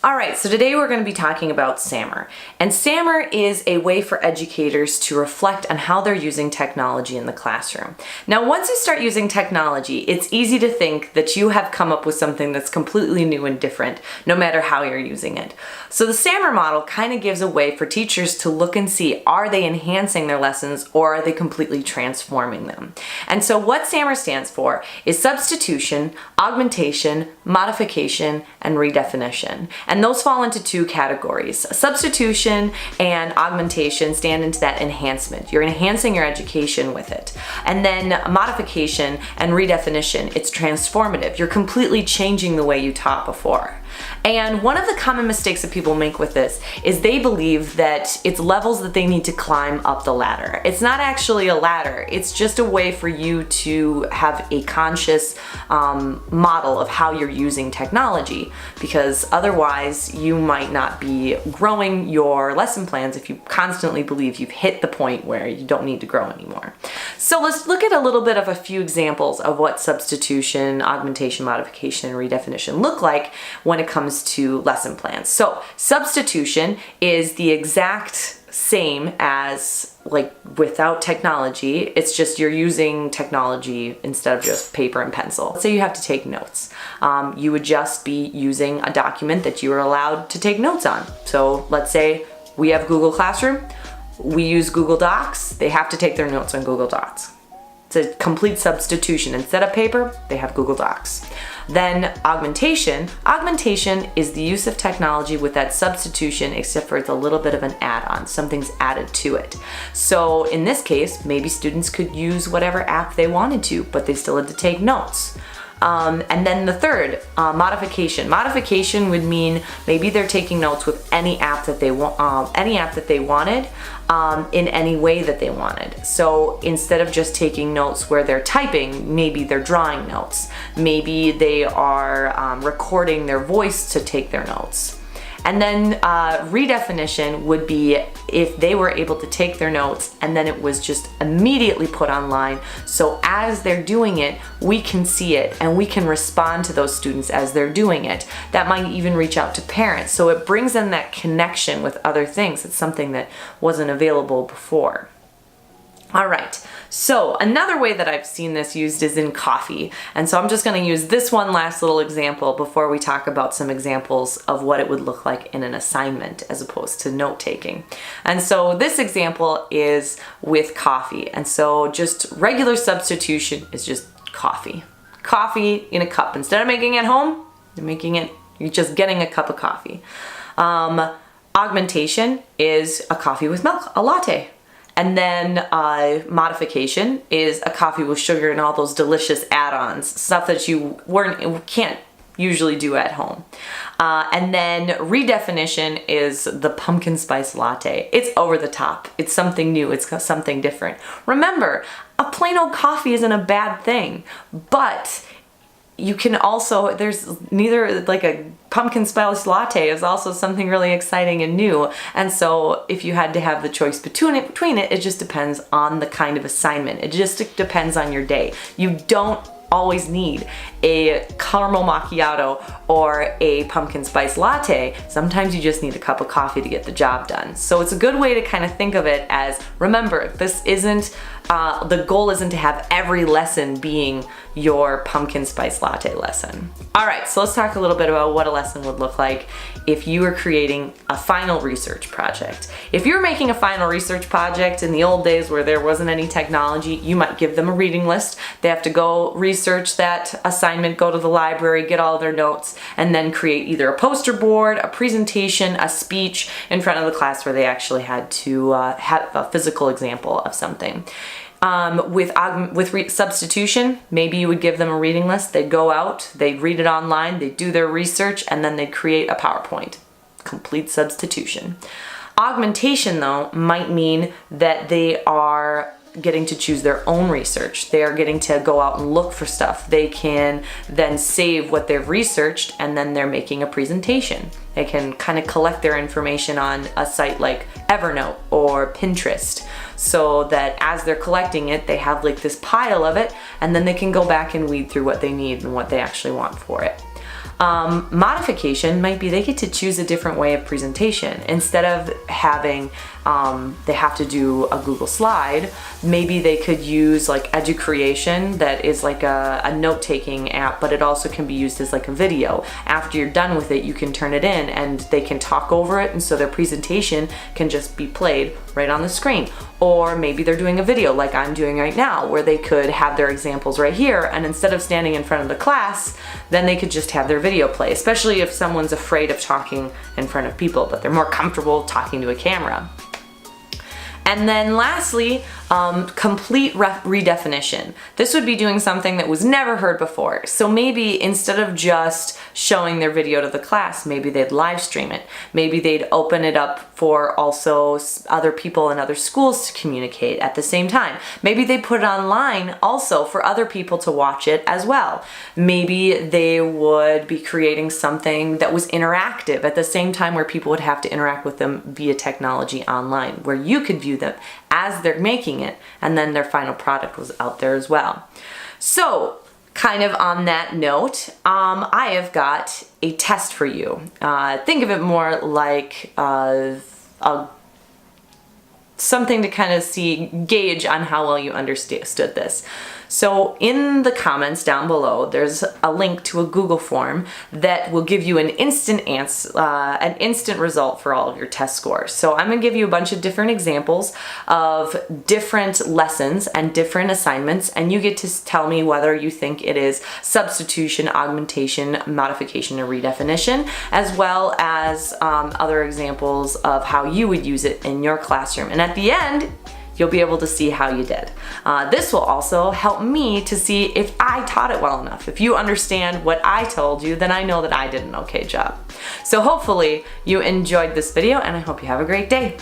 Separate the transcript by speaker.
Speaker 1: Alright, so today we're going to be talking about SAMR. And SAMR is a way for educators to reflect on how they're using technology in the classroom. Now, once you start using technology, it's easy to think that you have come up with something that's completely new and different, no matter how you're using it. So the SAMR model kind of gives a way for teachers to look and see, are they enhancing their lessons or are they completely transforming them? And so what SAMR stands for is substitution, augmentation, modification, and redefinition. And those fall into two categories. Substitution and augmentation stand into that enhancement. You're enhancing your education with it. And then modification and redefinition, it's transformative. You're completely changing the way you taught before. And one of the common mistakes that people make with this is they believe that it's levels that they need to climb up the ladder. It's not actually a ladder. It's just a way for you to have a conscious model of how you're using technology, because otherwise you might not be growing your lesson plans if you constantly believe you've hit the point where you don't need to grow anymore. So let's look at a little bit of a few examples of what substitution, augmentation, modification, and redefinition look like when it comes to lesson plans. So substitution is the exact same as like without technology. It's just you're using technology instead of just paper and pencil. Let's say you have to take notes. You would just be using a document that you are allowed to take notes on. So let's say we have Google Classroom. We use Google Docs. They have to take their notes on Google Docs. It's a complete substitution. Instead of paper, they have Google Docs. Then augmentation. Augmentation is the use of technology with that substitution, except for it's a little bit of an add-on. Something's added to it. So in this case, maybe students could use whatever app they wanted to, but they still had to take notes. And then the third, modification. Modification would mean maybe they're taking notes with any app that they want, in any way that they wanted. So instead of just taking notes where they're typing, maybe they're drawing notes. Maybe they are recording their voice to take their notes. And then redefinition would be if they were able to take their notes and then it was just immediately put online. So as they're doing it, we can see it and we can respond to those students as they're doing it. That might even reach out to parents. So it brings in that connection with other things. It's something that wasn't available before. All right, so another way that I've seen this used is in coffee. And so I'm just going to use this one last little example before we talk about some examples of what it would look like in an assignment as opposed to note-taking. And so this example is with coffee. And so just regular substitution is just coffee. Coffee in a cup. Instead of making it home, you're just getting a cup of coffee. Augmentation is a coffee with milk, a latte. And then modification is a coffee with sugar and all those delicious add-ons, stuff that you can't usually do at home. And then redefinition is the pumpkin spice latte. It's over the top. It's something new. It's something different. Remember, a plain old coffee isn't a bad thing, but you can also, there's neither like a pumpkin spice latte is also something really exciting and new. And so if you had to have the choice between it, it just depends on the kind of assignment. It just depends on your day. You don't always need a caramel macchiato or a pumpkin spice latte. Sometimes you just need a cup of coffee to get the job done. So it's a good way to kind of think of it as, remember, this isn't, the goal isn't to have every lesson being your pumpkin spice latte lesson. All right, so let's talk a little bit about what a lesson would look like if you were creating a final research project. If you were making a final research project in the old days where there wasn't any technology, you might give them a reading list. They have to go research that assignment, go to the library, get all their notes, and then create either a poster board, a presentation, a speech in front of the class where they actually had to have a physical example of something. With substitution, maybe you would give them a reading list. They'd go out, they'd read it online, they'd do their research, and then they'd create a PowerPoint. Complete substitution. Augmentation, though, might mean that they are getting to choose their own research. They are getting to go out and look for stuff. They can then save what they've researched and then they're making a presentation. They can kind of collect their information on a site like Evernote or Pinterest so that as they're collecting it, they have like this pile of it and then they can go back and weed through what they need and what they actually want for it. Modification might be they get to choose a different way of presentation. Instead of having they have to do a Google slide, maybe they could use like EduCreation, that is like a note-taking app, but it also can be used as like a video. After you're done with it, you can turn it in and they can talk over it, and so their presentation can just be played right on the screen. Or maybe they're doing a video like I'm doing right now, where they could have their examples right here, and instead of standing in front of the class, then they could just have their video play, especially if someone's afraid of talking in front of people, but they're more comfortable talking to a camera. And then lastly, complete redefinition. This would be doing something that was never heard before. So maybe instead of just showing their video to the class, maybe they'd live stream it. Maybe they'd open it up for also other people in other schools to communicate at the same time. Maybe they put it online also for other people to watch it as well. Maybe they would be creating something that was interactive at the same time, where people would have to interact with them via technology online, where you could view them as they're making it, and then their final product was out there as well. So kind of on that note, I have got a test for you. Think of it more like something to kind of gauge on how well you understood this. So in the comments down below, there's a link to a Google form that will give you an instant result for all of your test scores. So I'm going to give you a bunch of different examples of different lessons and different assignments, and you get to tell me whether you think it is substitution, augmentation, modification, or redefinition, as well as other examples of how you would use it in your classroom. And at the end, you'll be able to see how you did. This will also help me to see if I taught it well enough. If you understand what I told you, then I know that I did an okay job. So hopefully you enjoyed this video, and I hope you have a great day.